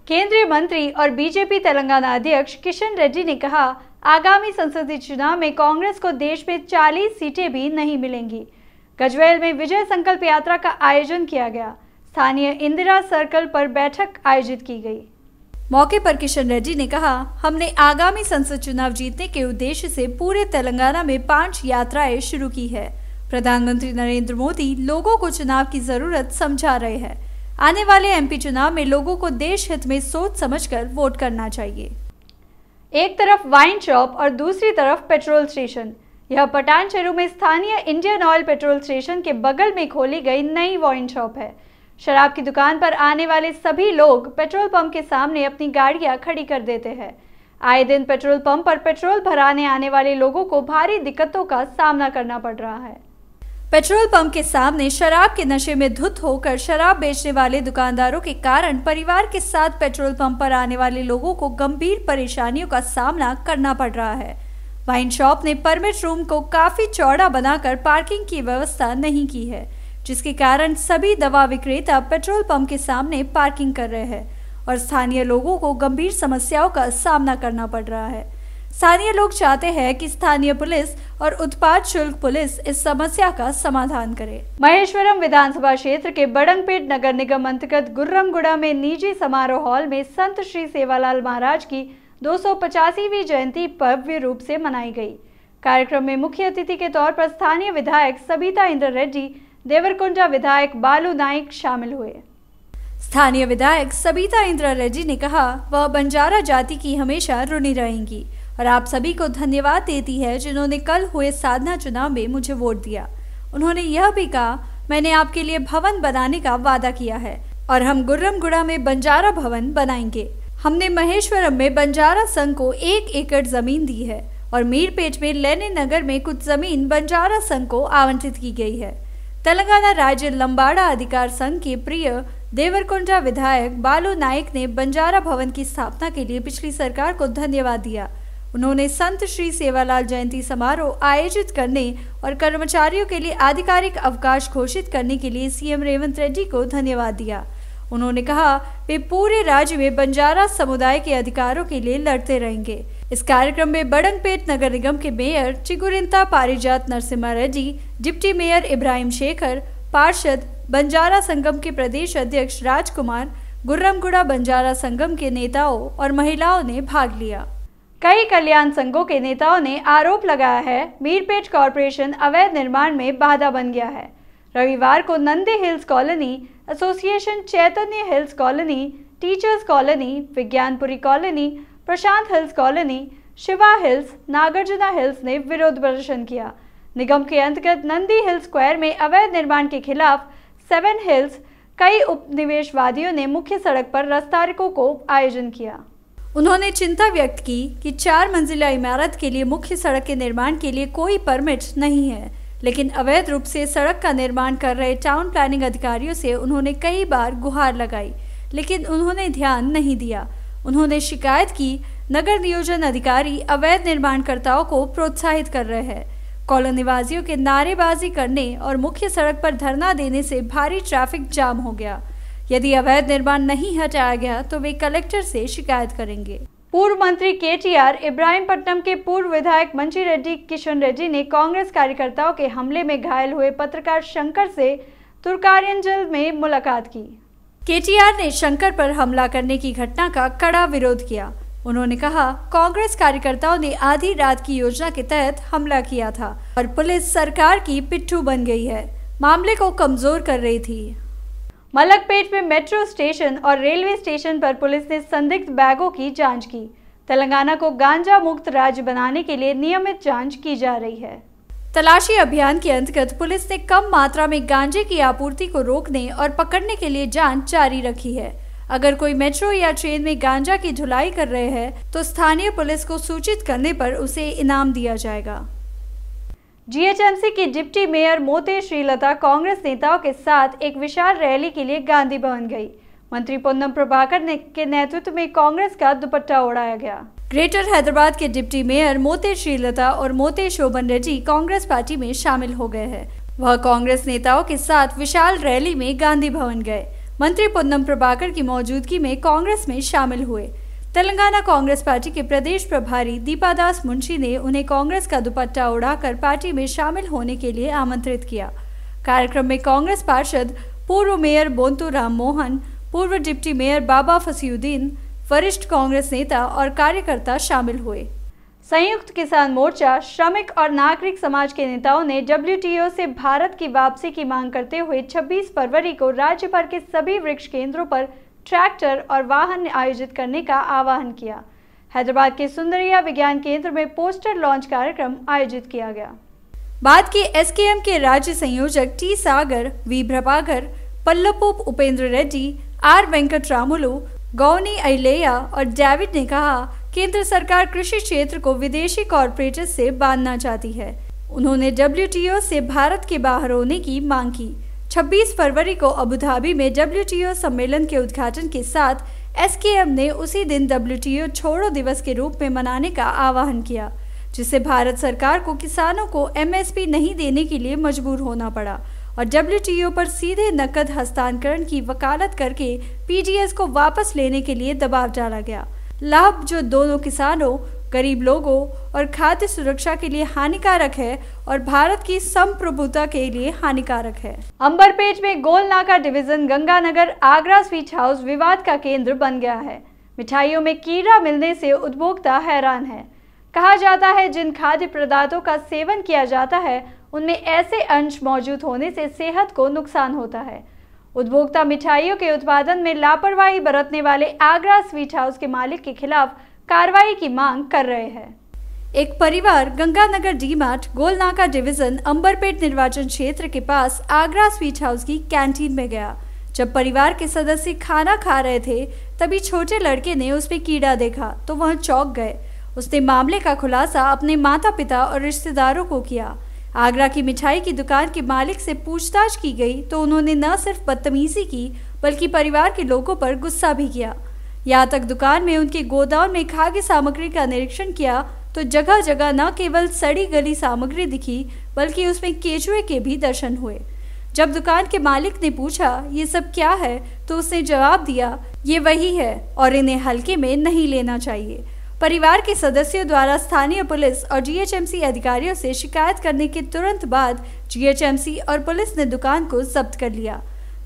केंद्रीय मंत्री और बीजेपी तेलंगाना अध्यक्ष किशन रेड्डी ने कहा, आगामी संसदीय चुनाव में कांग्रेस को देश में 40 सीटें भी नहीं मिलेंगी। गजवेल में विजय संकल्प यात्रा का आयोजन किया गया। स्थानीय इंदिरा सर्कल पर बैठक आयोजित की गई। मौके पर किशन रेड्डी ने कहा, हमने आगामी संसद चुनाव जीतने के उद्देश्य से पूरे तेलंगाना में 5 यात्राएं शुरू की है। प्रधानमंत्री नरेंद्र मोदी लोगों को चुनाव की जरूरत समझा रहे हैं। आने वाले एमपी चुनाव में लोगों को देश हित में सोच समझकर वोट करना चाहिए। एक तरफ वाइन शॉप और दूसरी तरफ पेट्रोल स्टेशन। यह पटानचेरू में स्थानीय इंडियन ऑयल पेट्रोल स्टेशन के बगल में खोली गई नई वाइन शॉप है। शराब की दुकान पर आने वाले सभी लोग पेट्रोल पंप के सामने अपनी गाड़ियां खड़ी कर देते हैं। आए दिन पेट्रोल पंप पर पेट्रोल भराने आने वाले लोगों को भारी दिक्कतों का सामना करना पड़ रहा है। पेट्रोल पंप के सामने शराब के नशे में धुत होकर शराब बेचने वाले दुकानदारों के कारण परिवार के साथ पेट्रोल पंप पर आने वाले लोगों को गंभीर परेशानियों का सामना करना पड़ रहा है। वाइन शॉप ने परमिट रूम को काफी चौड़ा बनाकर पार्किंग की व्यवस्था नहीं की है, जिसके कारण सभी दवा विक्रेता पेट्रोल पंप के सामने पार्किंग कर रहे हैं और स्थानीय लोगों को गंभीर समस्याओं का सामना करना पड़ रहा है। स्थानीय लोग चाहते हैं कि स्थानीय पुलिस और उत्पाद शुल्क पुलिस इस समस्या का समाधान करे। महेश्वरम विधानसभा क्षेत्र के बड़ंगपेट नगर निगम अंतर्गत गुर्रमगुड़ा में निजी समारोह हॉल में संत श्री सेवालाल महाराज की 285वीं जयंती भव्य रूप से मनाई गई। कार्यक्रम में मुख्य अतिथि के तौर पर स्थानीय विधायक सबिता इंद्र रेड्डी, देवरकुंडा विधायक बालू नाइक शामिल हुए। स्थानीय विधायक सबिता इंद्र रेड्डी ने कहा, वह बंजारा जाति की हमेशा ऋणी रहेंगी और आप सभी को धन्यवाद देती है जिन्होंने कल हुए साधना चुनाव में मुझे वोट दिया। उन्होंने यह भी कहा, मैंने आपके लिए भवन बनाने का वादा किया है और हम गुर्रमगुड़ा में बंजारा भवन बनाएंगे। हमने महेश्वरम में बंजारा संघ को 1 एकड़ जमीन दी है और मीरपेट में लेनिन नगर में कुछ जमीन बंजारा संघ को आवंटित की गई है। तेलंगाना राज्य लंबाड़ा अधिकार संघ के प्रिय देवरकुंडा विधायक बालू नाइक ने बंजारा भवन की स्थापना के लिए पिछली सरकार को धन्यवाद दिया। उन्होंने संत श्री सेवालाल जयंती समारोह आयोजित करने और कर्मचारियों के लिए आधिकारिक अवकाश घोषित करने के लिए सीएम रेवंत रेड्डी को धन्यवाद दिया। उन्होंने कहा, वे पूरे राज्य में बंजारा समुदाय के अधिकारों के लिए लड़ते रहेंगे। इस कार्यक्रम में बड़ंगपेट नगर निगम के मेयर चिगुरिंता पारिजात नरसिम्हा रेड्डी, डिप्टी मेयर इब्राहिम शेखर, पार्षद, बंजारा संगम के प्रदेश अध्यक्ष राजकुमार, गुर्रमगुड़ा बंजारा संगम के नेताओं और महिलाओं ने भाग लिया। कई कल्याण संघों के नेताओं ने आरोप लगाया है, मीरपेट कॉरपोरेशन अवैध निर्माण में बाधा बन गया है। रविवार को Nande hills colony, association Chaitanya hills colony, teachers colony, Vignanpuri colony, Prashant hills colony, Shiva hills, Nagarjuna hills ने विरोध प्रदर्शन किया। निगम के अंतर्गत नंदी हिल्स स्क्वायर में अवैध निर्माण के खिलाफ 7 हिल्स कई उपनिवेशवादियों ने मुख्य सड़क पर रास्ता रोको को आयोजन किया। उन्होंने चिंता व्यक्त की कि 4 मंजिला इमारत के लिए मुख्य सड़क के निर्माण के लिए कोई परमिट नहीं है, लेकिन अवैध रूप से सड़क का निर्माण कर रहे टाउन प्लानिंग अधिकारियों से उन्होंने कई बार गुहार लगाई, लेकिन उन्होंने ध्यान नहीं दिया। उन्होंने शिकायत की, नगर नियोजन अधिकारी अवैध निर्माणकर्ताओं को प्रोत्साहित कर रहे हैं। कॉलोनीवासियों के नारेबाजी करने और मुख्य सड़क पर धरना देने से भारी ट्रैफिक जाम हो गया। यदि अवैध निर्माण नहीं हटाया गया तो वे कलेक्टर से शिकायत करेंगे। पूर्व मंत्री केटीआर, इब्राहिमपट्टनम के पूर्व विधायक मंची रेड्डी किशन रेड्डी ने कांग्रेस कार्यकर्ताओं के हमले में घायल हुए पत्रकार शंकर से तुर्कारियंजल में मुलाकात की। केटीआर ने शंकर पर हमला करने की घटना का कड़ा विरोध किया। उन्होंने कहा, कांग्रेस कार्यकर्ताओं ने आधी रात की योजना के तहत हमला किया था और पुलिस सरकार की पिट्ठू बन गई है, मामले को कमजोर कर रही थी। मलकपेट में मेट्रो स्टेशन और रेलवे स्टेशन पर पुलिस ने संदिग्ध बैगों की जांच की। तेलंगाना को गांजा मुक्त राज्य बनाने के लिए नियमित जांच की जा रही है। तलाशी अभियान के अंतर्गत पुलिस ने कम मात्रा में गांजे की आपूर्ति को रोकने और पकड़ने के लिए जांच जारी रखी है। अगर कोई मेट्रो या ट्रेन में गांजा की ढुलाई कर रहे हैं तो स्थानीय पुलिस को सूचित करने पर उसे इनाम दिया जाएगा। जीएचएमसी की डिप्टी मेयर मोते श्रीलता कांग्रेस नेताओं के साथ एक विशाल रैली के लिए गांधी भवन गई। मंत्री पोन्नम प्रभाकर के नेतृत्व में कांग्रेस का दुपट्टा उड़ाया गया। ग्रेटर हैदराबाद के डिप्टी मेयर मोते श्रीलता और मोते शोभन रेड्डी कांग्रेस पार्टी में शामिल हो गए हैं। वह कांग्रेस नेताओं के साथ विशाल रैली में गांधी भवन गए। मंत्री पोन्नम प्रभाकर की मौजूदगी में कांग्रेस में शामिल हुए। तेलंगाना कांग्रेस पार्टी के प्रदेश प्रभारी दीपादास मुंशी ने उन्हें कांग्रेस का दुपट्टा उड़ाकर पार्टी में शामिल होने के लिए आमंत्रित किया। कार्यक्रम में कांग्रेस पार्षद, पूर्व मेयर बोंतु राम मोहन, पूर्व डिप्टी मेयर बाबा फसीउद्दीन, वरिष्ठ कांग्रेस नेता और कार्यकर्ता शामिल हुए। संयुक्त किसान मोर्चा, श्रमिक और नागरिक समाज के नेताओं ने WTO से भारत की वापसी की मांग करते हुए 26 फरवरी को राज्य भर के सभी वृक्ष केंद्रों पर ट्रैक्टर और वाहन आयोजित करने का आह्वान किया। हैदराबाद के सुंदरिया विज्ञान केंद्र में पोस्टर लॉन्च कार्यक्रम आयोजित किया गया। बाद के SKM के राज्य संयोजक T सागर, V प्रभाकर, पल्लपू उपेंद्र रेड्डी, R वेंकटरामुलु, गौनी अयलेया और डेविड ने कहा, केंद्र सरकार कृषि क्षेत्र को विदेशी कॉरपोरेट्स से बांधना चाहती है। उन्होंने WTO से भारत के बाहर होने की मांग की। 26 फरवरी को अबू धाबी में WTO सम्मेलन के उद्घाटन के साथ SKM ने उसी दिन WTO छोड़ो दिवस के रूप में मनाने का आह्वान किया, जिससे भारत सरकार को किसानों को MSP नहीं देने के लिए मजबूर होना पड़ा और WTO पर सीधे नकद हस्तांतरण की वकालत करके PDS को वापस लेने के लिए दबाव डाला गया। लाभ जो दोनों किसानों, गरीब लोगों और खाद्य सुरक्षा के लिए हानिकारक है और भारत की संप्रभुता के लिए हानिकारक है। अंबरपेट में Golnaka division Ganganagar Agra sweet house विवाद का केंद्र बन गया है। मिठाइयों में कीड़ा मिलने से उपभोक्ता हैरान है। कहा जाता है जिन खाद्य पदार्थों का सेवन किया जाता है उनमें ऐसे अंश मौजूद होने से सेहत को नुकसान होता है। उपभोक्ता मिठाइयों के उत्पादन में लापरवाही बरतने वाले आगरा स्वीट हाउस के मालिक के खिलाफ कार्रवाई की मांग कर रहे हैं। एक परिवार गंगानगर डी-मार्ट गोलनाका डिवीजन अंबरपेट निर्वाचन क्षेत्र के पास आगरा स्वीट हाउस की कैंटीन में गया। जब परिवार के सदस्य खाना खा रहे थे तभी छोटे लड़के ने उसमें कीड़ा देखा तो वह चौंक गए। उसने मामले का खुलासा अपने माता पिता और रिश्तेदारों को किया। आगरा की मिठाई की दुकान के मालिक से पूछताछ की गई तो उन्होंने न सिर्फ बदतमीजी की बल्कि परिवार के लोगों पर गुस्सा भी किया। यहाँ तक दुकान में उनके गोदाम में खाद्य सामग्री का निरीक्षण किया तो जगह जगह न केवल सड़ी गली सामग्री दिखी बल्कि उसमें केचुए के भी दर्शन हुए। जब दुकान के मालिक ने पूछा ये सब क्या है तो उसने जवाब दिया ये वही है और इन्हें हल्के में नहीं लेना चाहिए। परिवार के सदस्यों द्वारा स्थानीय पुलिस और GHMC अधिकारियों से शिकायत करने के तुरंत बाद GHMC और पुलिस ने दुकान को जब्त कर लिया।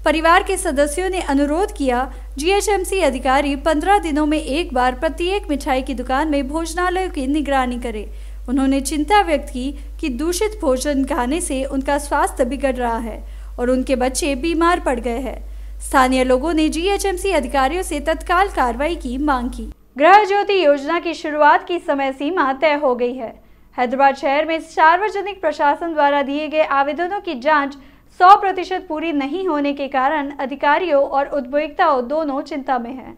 परिवार के सदस्यों ने अनुरोध किया GHMC अधिकारी 15 दिनों में एक बार प्रत्येक मिठाई की दुकान में भोजनालयों की निगरानी करे। उन्होंने चिंता व्यक्त की कि दूषित भोजन खाने से उनका स्वास्थ्य बिगड़ रहा है और उनके बच्चे बीमार पड़ गए हैं। स्थानीय लोगों ने GHMC अधिकारियों से तत्काल कार्रवाई की मांग की। गृह ज्योति योजना की शुरुआत की समय सीमा तय हो गई है। हैदराबाद शहर में सार्वजनिक प्रशासन द्वारा दिए गए आवेदनों की जांच 100% पूरी नहीं होने के कारण अधिकारियों और उपभोक्ताओं दोनों चिंता में हैं।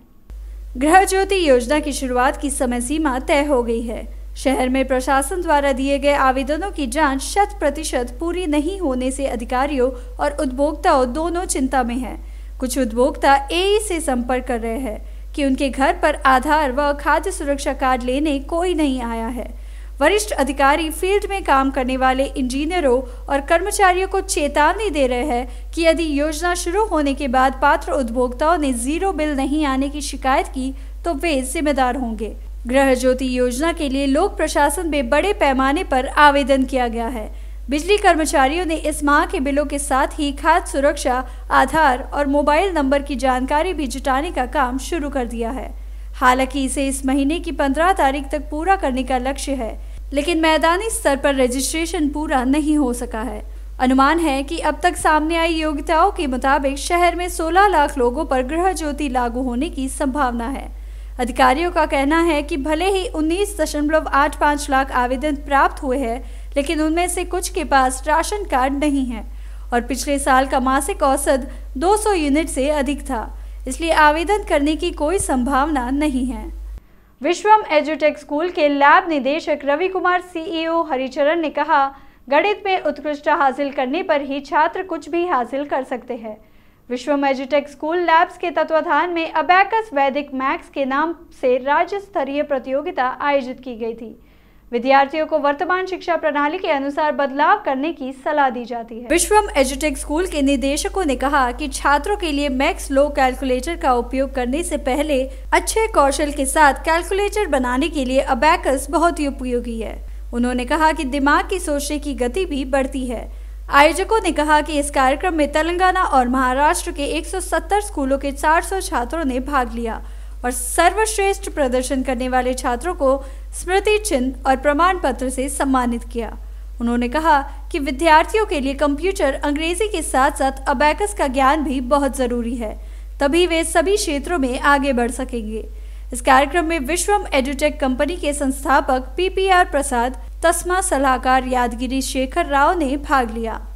गृह ज्योति योजना की शुरुआत की समय सीमा तय हो गई है। शहर में प्रशासन द्वारा दिए गए आवेदनों की जांच 100% पूरी नहीं होने से अधिकारियों और उपभोक्ताओं दोनों चिंता में हैं। कुछ उपभोक्ता AE से संपर्क कर रहे हैं कि उनके घर पर आधार व खाद्य सुरक्षा कार्ड लेने कोई नहीं आया है। वरिष्ठ अधिकारी फील्ड में काम करने वाले इंजीनियरों और कर्मचारियों को चेतावनी दे रहे हैं कि यदि योजना शुरू होने के बाद पात्र उपभोक्ताओं ने जीरो बिल नहीं आने की शिकायत की तो वे जिम्मेदार होंगे। गृह ज्योति योजना के लिए लोक प्रशासन में बड़े पैमाने पर आवेदन किया गया है। बिजली कर्मचारियों ने इस माह के बिलों के साथ ही खाद्य सुरक्षा, आधार और मोबाइल नंबर की जानकारी भी जुटाने का काम शुरू कर दिया है। हालांकि इसे इस महीने की 15 तारीख तक पूरा करने का लक्ष्य है, लेकिन मैदानी स्तर पर रजिस्ट्रेशन पूरा नहीं हो सका है। अनुमान है कि अब तक सामने आई योग्यताओं के मुताबिक शहर में 16 लाख लोगों पर गृह ज्योति लागू होने की संभावना है। अधिकारियों का कहना है कि भले ही 19.85 लाख आवेदन प्राप्त हुए हैं, लेकिन उनमें से कुछ के पास राशन कार्ड नहीं है और पिछले साल का मासिक औसत 200 यूनिट से अधिक था, इसलिए आवेदन करने की कोई संभावना नहीं है। विश्वम एजुटेक स्कूल के लैब निदेशक रवि कुमार CEO हरिचरण ने कहा, गणित में उत्कृष्टता हासिल करने पर ही छात्र कुछ भी हासिल कर सकते हैं। विश्वम एजुटेक स्कूल लैब्स के तत्वाधान में अबैकस वैदिक मैथ्स के नाम से राज्य स्तरीय प्रतियोगिता आयोजित की गई थी। विद्यार्थियों को वर्तमान शिक्षा प्रणाली के अनुसार बदलाव करने की सलाह दी जाती है। विश्वम एजुटेक स्कूल के निदेशकों ने कहा कि छात्रों के लिए मैक्स लो कैलकुलेटर का उपयोग करने से पहले अच्छे कौशल के साथ कैलकुलेटर बनाने के लिए अबैकस बहुत ही उपयोगी है। उन्होंने कहा कि दिमाग की सोचने की गति भी बढ़ती है। आयोजकों ने कहा कि इस कार्यक्रम में तेलंगाना और महाराष्ट्र के 170 स्कूलों के 400 छात्रों ने भाग लिया और सर्वश्रेष्ठ प्रदर्शन करने वाले छात्रों को स्मृति चिन्ह और प्रमाण पत्र से सम्मानित किया। उन्होंने कहा कि विद्यार्थियों के लिए कंप्यूटर, अंग्रेजी के साथ साथ अबैकस का ज्ञान भी बहुत जरूरी है, तभी वे सभी क्षेत्रों में आगे बढ़ सकेंगे। इस कार्यक्रम में विश्वम एडुटेक कंपनी के संस्थापक PPR प्रसाद, तस्मा सलाहकार यादगिरी शेखर राव ने भाग लिया।